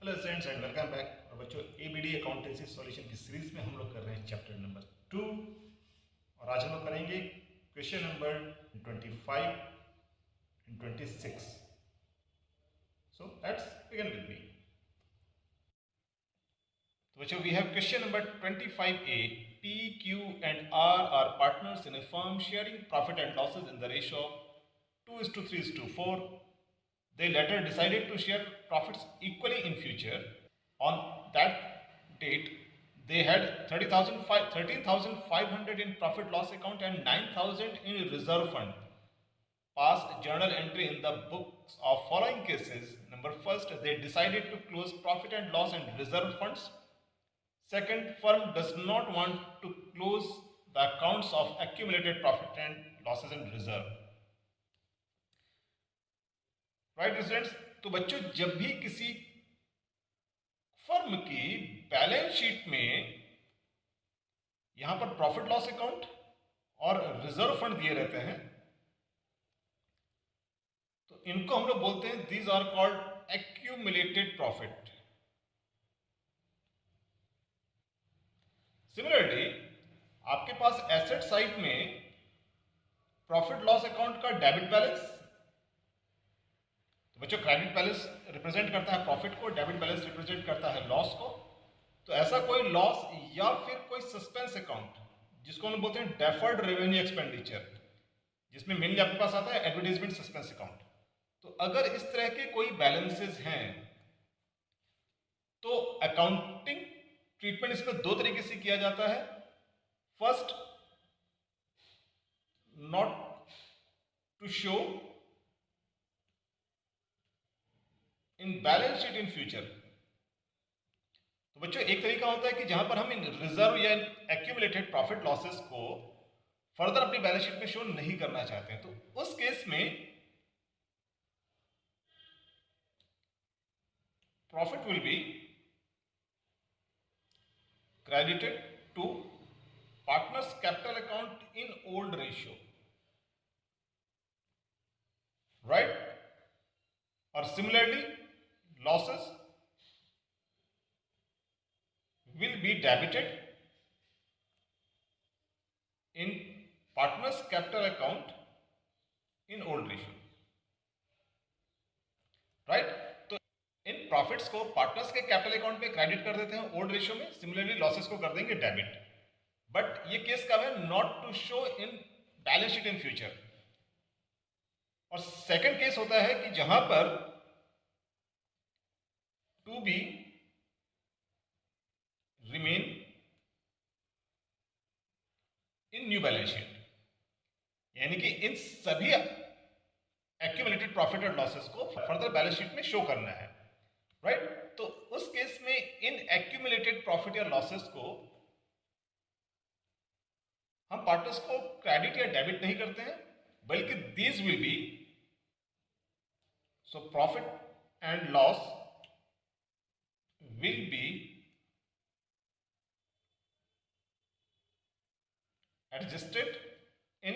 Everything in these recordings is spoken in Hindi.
Hello students and welcome back. और बच्चों, एबीडी अकाउंटेंसी सॉल्यूशन की सीरीज में हम लोग कर रहे हैं चैप्टर नंबर 2 और आज हम लोग करेंगे question number 25 and 26। So let's begin with me. तो बच्चों, we have question number 25A। P, Q and R are partners in a firm sharing profit and losses in the ratio of 2:3:4. They later decided to share profits equally in future. On that date, they had 13,500 in profit loss account and 9,000 in reserve fund. Past journal entry in the books of following cases. Number first, they decided to close profit and loss and reserve funds. Second, firm does not want to close the accounts of accumulated profit and losses in reserve. Right students, तो बच्चों जब भी किसी फर्म की बैलेंस शीट में यहां पर प्रॉफिट लॉस अकाउंट और रिजर्व फंड दिए रहते हैं तो इनको हम लोग बोलते हैं these are called accumulated profit. Similarly आपके पास एसेट साइड में प्रॉफिट लॉस अकाउंट का डेबिट बैलेंस, तो बच्चों क्रेडिट बैलेंस रिप्रेजेंट करता है प्रॉफिट को, डेबिट बैलेंस रिप्रेजेंट करता है लॉस को। तो ऐसा कोई लॉस या फिर कोई सस्पेंस अकाउंट जिसको हम बोलते हैं डेफर्ड रेवेन्यू एक्सपेंडिचर, जिसमें मेनली आपके पास आता है एडवर्टाइजमेंट सस्पेंस अकाउंट। तो अगर इस तरह के कोई बैलेंसेस हैं तो अकाउंटिंग ट्रीटमेंट इसमें दो तरीके से किया जाता है। First, not to show in balance sheet in future. तो बच्चों एक तरीका होता है कि जहां पर हम इन रिजर्व या एक्यूमुलेटेड प्रॉफिट लॉसेस को फर्दर अपनी बैलेंस शीट में शो नहीं करना चाहते हैं, तो उस केस में profit will be credited to partners capital account in old ratio, right? Or similarly losses will be debited in partners capital account in old ratio, right? तो इन प्रॉफिट्स को पार्टनर्स के कैपिटल अकाउंट पे क्रेडिट कर देते हैं ओल्ड रेशियो में, सिमिलरली लॉसेस को कर देंगे डेबिट। बट ये केस कब है? Not to show in balance sheet in future. और सेकंड केस होता है कि जहां पर to be remain in new balance sheet, यानी कि इन सभी एक्यूमुलेटेड प्रॉफिट और लॉसेस को फर्दर बैलेंस शीट में शो करना है, राइट? तो उस केस में इन एक्यूमुलेटेड प्रॉफिट या लॉसेस को हम पार्टनर्स को क्रेडिट या डेबिट नहीं करते हैं, बल्कि these will be, so profit and loss will be adjusted in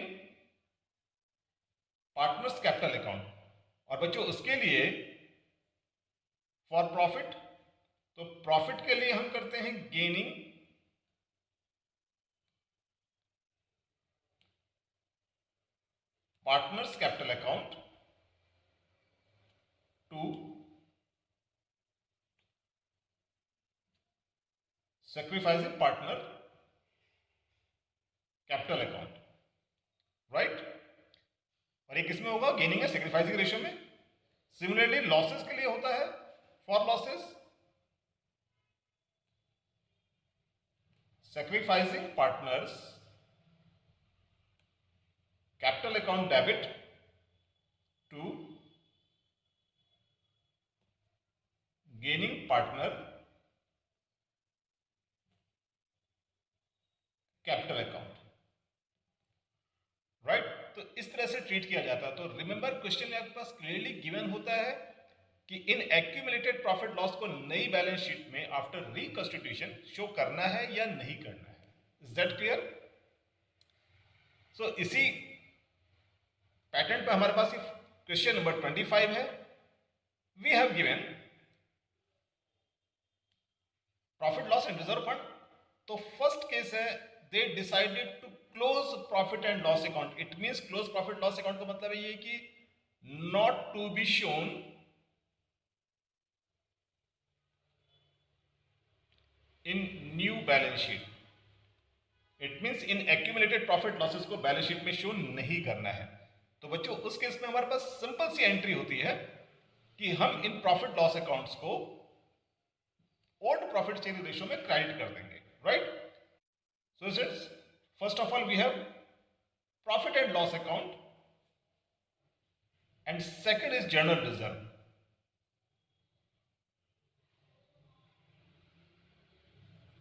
partners capital account. और बच्चों उसके लिए फॉर प्रॉफिट, तो प्रॉफिट के लिए हम करते हैं gaining partners capital account to sacrificing partner capital account, right? और ये किसमें होगा? गेनिंग या सैक्रिफाइसिंग रेशियो में। सिमिलरली लॉसेस के लिए होता है for losses sacrificing partners capital account debit to gaining partner capital account, right? तो इस तरह से ट्रीट किया जाता है। तो रिमेंबर क्वेश्चन में आपके पास क्लियरली गिवन होता है कि इन एक्यूमुलेटेड प्रॉफिट लॉस को नई बैलेंस शीट में आफ्टर रिकंस्टिट्यूशन शो करना है या नहीं करना है। Is that clear? सो इसी पैटर्न पे हमारे पास क्वेश्चन नंबर 25 है। We have given profit loss and reserve fund, तो फर्स्ट केस है they decided to close profit and loss account. It means close profit loss account का मतलब है ये कि not to be shown in new balance sheet. It means इन एक्यूमुलेटेड प्रॉफिट लॉसेस को बैलेंस शीट में शो नहीं करना है। तो बच्चों उस केस में हमारे पास सिंपल सी एंट्री होती है कि हम इन प्रॉफिट लॉस अकाउंट्स को ओल्ड प्रॉफिट शेयरिंग रेशियो में क्रेडिट कर देंगे, right. So students, first of all we have profit and loss account and second is general reserve.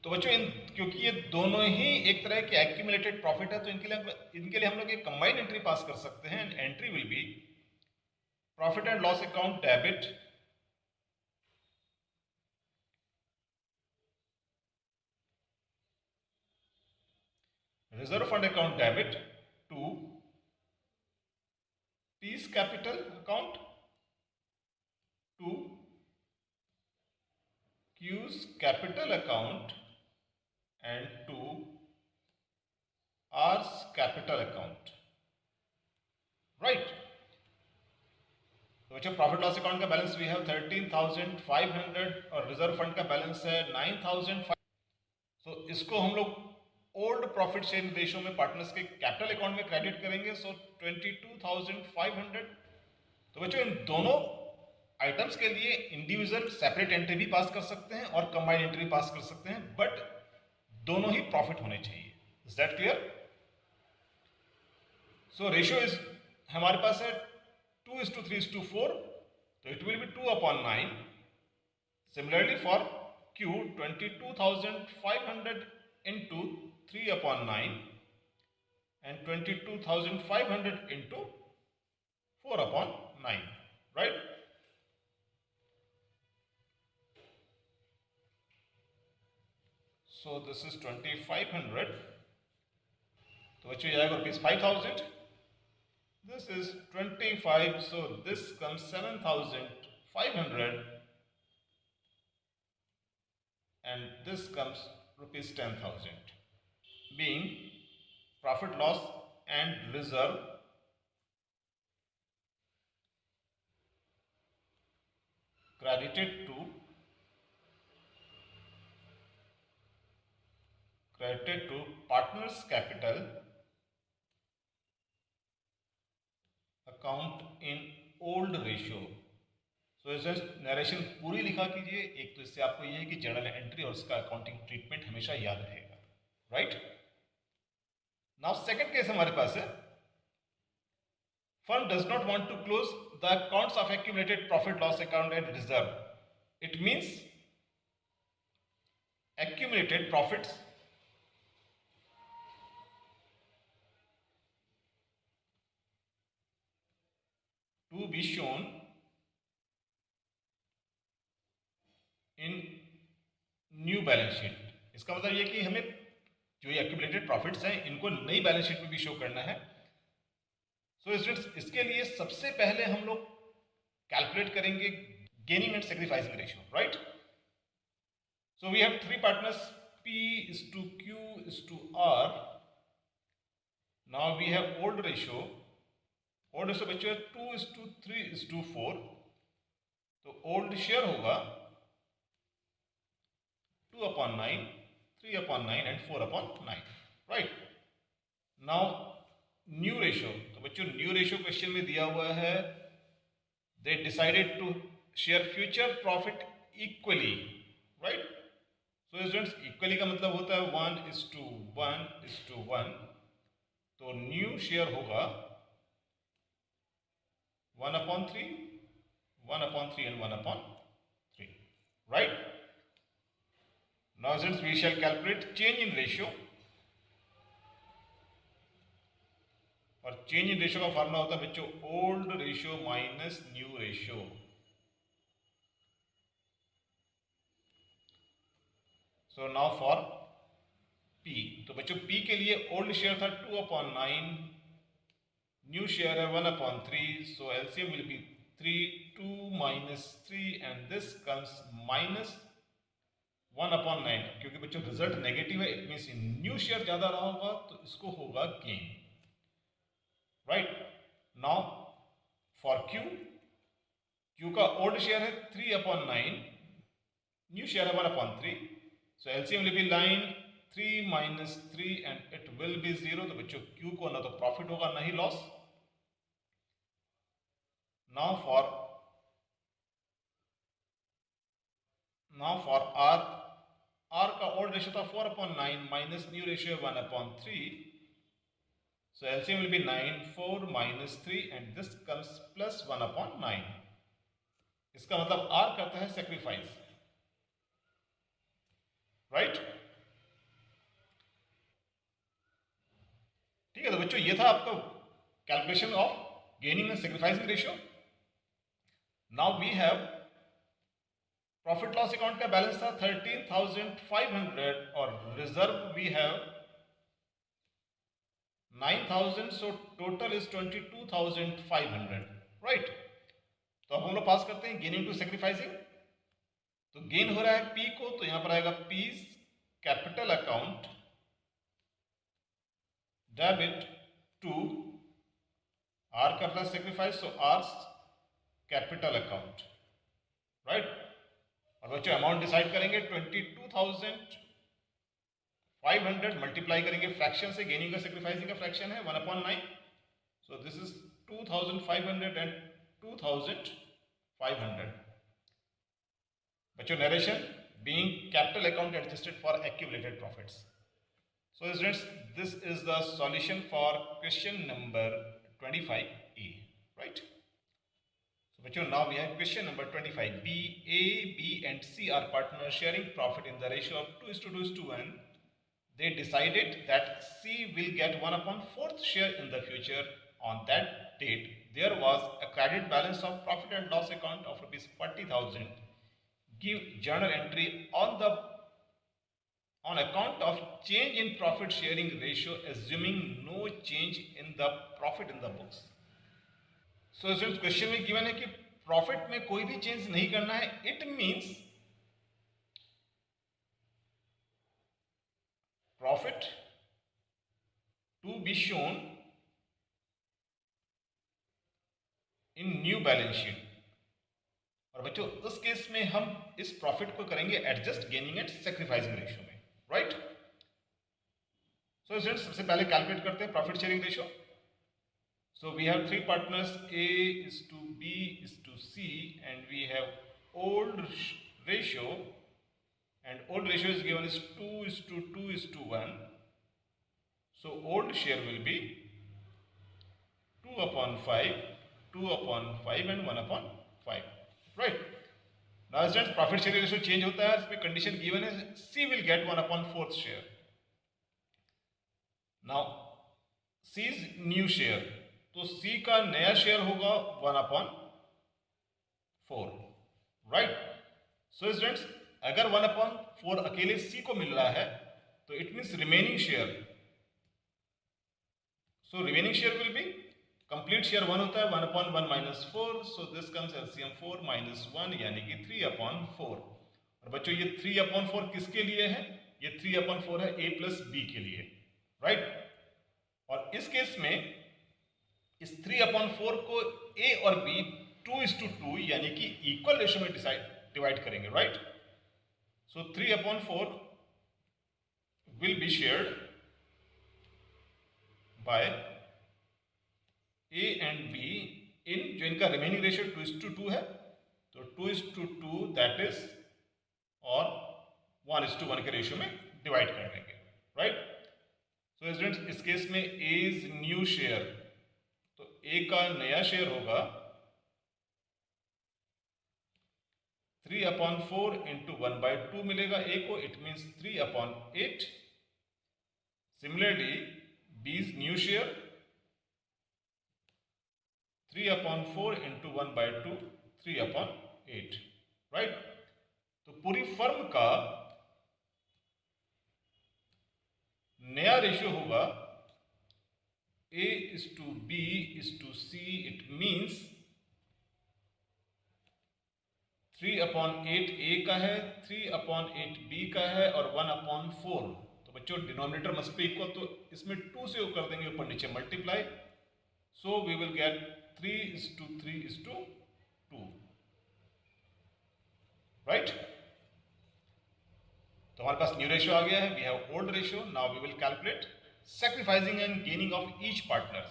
तो बच्चों क्योंकि ये दोनों ही एक तरह के एक्यूमुलेटेड प्रॉफिट है, तो इनके लिए हम लोग एक कंबाइंड एंट्री पास कर सकते हैं। Entry will be profit and loss account debit reserve fund account debit to P's capital account to Q's capital account and to R's capital account, right। तो बच्चों प्रॉफिट लॉस अकाउंट का बैलेंस वी हैव 13,500 और रिजर्व फंड का बैलेंस है 9,500। सो इसको हम लोग ओल्ड प्रॉफिट शेयरिंग रेशियो में पार्टनर्स के कैपिटल अकाउंट में क्रेडिट करेंगे, सो 22,500। तो बच्चों इन दोनों आइटम्स के लिए इंडिविजुअल सेपरेट एंट्री भी पास कर सकते हैं और कंबाइंड एंट्री पास कर सकते हैं, बट दोनों ही प्रॉफिट होने चाहिए। Is that clear? So ratio is हमारे पास है 2:3:4, तो it will B 2/9। Similarly for Q 22,500 into 3/9 and 22,500 into 4/9, right? So this is 2,500, तो बच्चों ये आएगा rupees 5,000। This is 25, so this comes 7,500 and this comes rupees 10,000, being profit loss and reserve credited to partners capital account in old ratio। सो इस नरेशन पूरी लिखा कीजिए। एक तो इससे आपको यह है कि जर्नल एंट्री और उसका अकाउंटिंग ट्रीटमेंट हमेशा याद रहेगा, राइट। नाउ सेकंड केस हमारे पास है, firm does not want to close the accounts of accumulated profit loss account and reserve. It means accumulated profits to be shown in new balance sheet. इसका मतलब ये कि हमें जो ये accumulated profits हैं इनको नई बैलेंस शीट में भी शो करना है। सो स्टूडेंट्स, इसके लिए सबसे पहले हम लोग कैलकुलेट करेंगे gaining and sacrificing ratio, right. So we have three partners, P:2Q R. Now we have old ratio बच्चों 2:3:4। तो ओल्ड शेयर होगा 2/9, 3/9 and 4/9, right. Now new ratio, तो बच्चों न्यू रेशियो क्वेश्चन में दिया हुआ है, they decided to share future profit equally, right. So students, equally का मतलब होता है 1:1:1। तो न्यू शेयर होगा 1/3, 1/3 and 1/3, right? Now since we shall calculate change in ratio, और चेंज इन रेशियो का फॉर्मूला होता है बच्चों old ratio minus new ratio. So now for P, तो बच्चों P के लिए ओल्ड शेयर था 2/9, न्यू शेयर है 1/3, so LCM will B 3, 2 - 3 and this comes 1/9, क्योंकि बच्चों रिजल्ट नेगेटिव है, इट मीन्स न्यू शेयर ज्यादा रहा होगा तो इसको होगा gain, right. Now for Q का ओल्ड शेयर है 3/9, न्यू शेयर है 1/3, so LCM will be line 3 - 3 and it will be 0। तो बच्चों क्यू को ना तो प्रॉफिट होगा ना ही लॉस। नाउ फॉर आर का ओल्ड रेशियो था 4/9 minus new ratio 1/3, so LCM will be 9, 4 minus 3 and this comes plus 1/9। इसका मतलब R करता है सेक्रीफाइस, राइट। ठीक है, तो बच्चों ये था आपका calculation of gaining and sacrificing ratio. Now we have profit loss account का बैलेंस था 13,500 और reserve we have 9,000, so total is 22,500, right. तो अब हम लोग पास करते हैं गेनिंग टू सेक्रीफाइसिंग। तो गेन हो रहा है पी को, तो यहां पर आएगा P's capital account debit to R करता है sacrifice, so R's capital account, right. और बच्चों अमाउंट डिसाइड करेंगे 22,500 मल्टीप्लाई करेंगे फ्रैक्शन से, गेनिंग का सेक्रीफाइसिंग का फ्रैक्शन है 1/9, सो दिस इज 2,500 एंड 2,500। बच्चों narration being capital account adjusted for accumulated profits. So students, this is the solution for question number 25A, right? So bachcho, now we have question number 25B. A, B and C are partners sharing profit in the ratio of 2:2:1. They decided that C will get 1/4 share in the future. On that date, there was a credit balance of profit and loss account of ₹40,000. Give journal entry on account of change in profit sharing ratio, assuming no change in the profit in the books. So students, question में गिवन है कि प्रॉफिट में कोई भी चेंज नहीं करना है। It means profit to be shown in new balance sheet. और बच्चों उस केस में हम इस प्रॉफिट को करेंगे adjust gaining and sacrificing ratio में, राइट। सो स्टूडेंट्स, सबसे पहले कैलकुलेट करते हैं profit sharing ratio. So we have 3 partners, A is to B is to C and we have old ratio, and old ratio is given is 2:2:1. So old share will be 2/5, 2/5 and 1/5, right। Now students, profit sharing ratio change होता है, इसमें कंडीशन गिवन है C will get 1/4 share। Now C is new share, तो C का नया शेयर होगा 1/4, राइट। सो स्टूडेंट्स, अगर 1/4 अकेले C को मिल रहा है तो it means remaining share, so remaining share will be, complete share 1 होता है 1/1 - 4, सो दिस कम्स एलसीएम 4 - 1 यानी कि 3/4। और बच्चों ये 3/4 किसके लिए है? ये 3/4 है A + B के लिए, राइट। और इस केस में इस 3/4 को A और B 2:2 यानी कि इक्वल रेशियो में डिवाइड करेंगे, right. So 3/4 will be shared by A and B इन, जो इनका रिमेनिंग रेशियो 2:2 है, तो 2:2 दैट इज और 1:1 के रेशियो में डिवाइड कर देंगे, राइट। सो स्टूडेंट्स, इस केस में A इज न्यू शेयर, तो A का नया शेयर होगा 3/4 इंटू 1/2 मिलेगा A को, it means 3/8। Similarly B's new share 3/4 into 1/2, 3/8, right. तो पूरी फर्म का नया रेशियो होगा A:B:C, इट मीन्स 3/8 ए का है, 3/8 बी का है और 1/4। तो बच्चों डिनोमिनेटर मस्ट बी इक्वल, तो इसमें 2 से कर देंगे ऊपर नीचे multiply, so we will get 3:3:2, right. तो हमारे पास न्यू रेशियो आ गया है, we have old ratio. Now we will calculate sacrificing and gaining of each partner,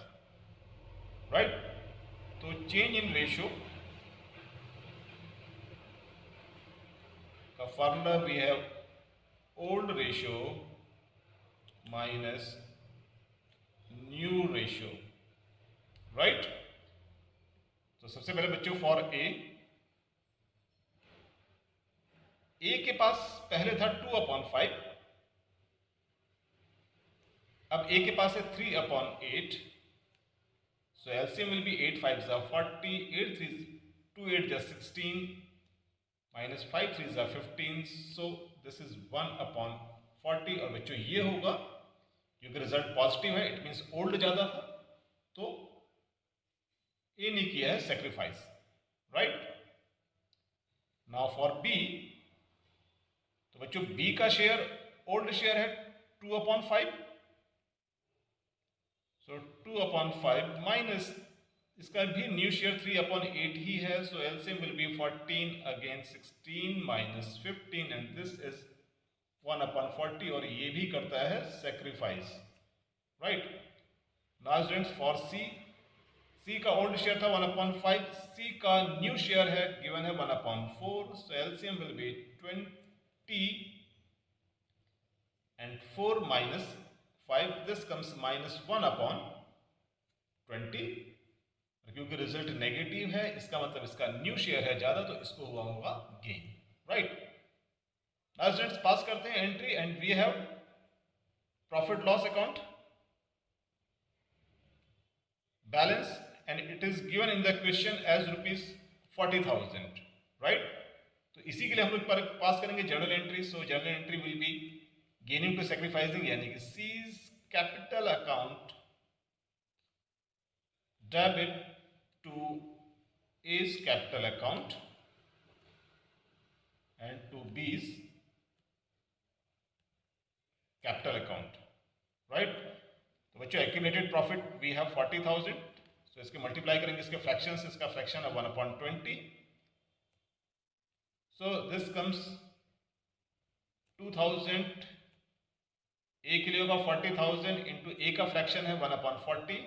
right. तो चेंज इन रेशियो का formula we have old ratio minus new ratio, right. तो सबसे पहले बच्चों फॉर ए के पास पहले था 2/5, अब ए के पास है 3/8, so LCM will be 8 5 is 40, 8 3 2 8 is 16 minus 5 3 is 15, so this is 1/40। और बच्चों ये होगा क्योंकि रिजल्ट पॉजिटिव है, इट मीन्स ओल्ड ज्यादा था, तो ए ने किया है sacrifice, right. Now for B, तो बच्चों बी का शेयर ओल्ड शेयर है 2/5, सो 2/5 माइनस इसका भी न्यू शेयर 3/8 ही है, so LCM will be 14 again 16 minus 15 and this is 1/40, और ये भी करता है sacrifice, right. Now students for C का ओल्ड शेयर था 1/5, सी का न्यू शेयर है गिवन है 1/4, सो LCM will B 20 and 4 minus 5, this comes minus 1/20, क्योंकि रिजल्ट नेगेटिव है इसका मतलब इसका न्यू शेयर है ज्यादा, तो इसको हुआ होगा gain, right. Now students pass करते हैं entry and we have profit loss account balance and it is given in the question as ₹40,000, right. तो इसी के लिए हम लोग पास करेंगे journal entry, so journal entry will be gaining to sacrificing, यानी कि C's capital account debit to A's capital account and to B's capital account, right. तो बच्चों एक्यूमुलेटेड प्रॉफिट वी हैव 40,000, सो इसके मल्टीप्लाई करेंगे इसके फ्रैक्शंस, इसका फ्रैक्शन है 1/20, सो दिस कम्स 2000, ए के लिए होगा 40,000 इंटू ए का फ्रैक्शन है 1/40,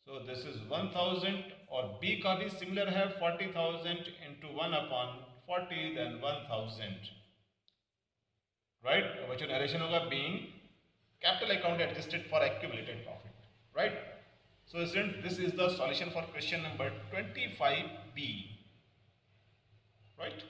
सो दिस इज 1000, और बी का भी सिमिलर है 40,000 इंटू 1/40 देन 1000, राइट। बच्चों नरेशन होगा being capital account adjusted for accumulated profit, right. So student this is the solution for question number 25B, right.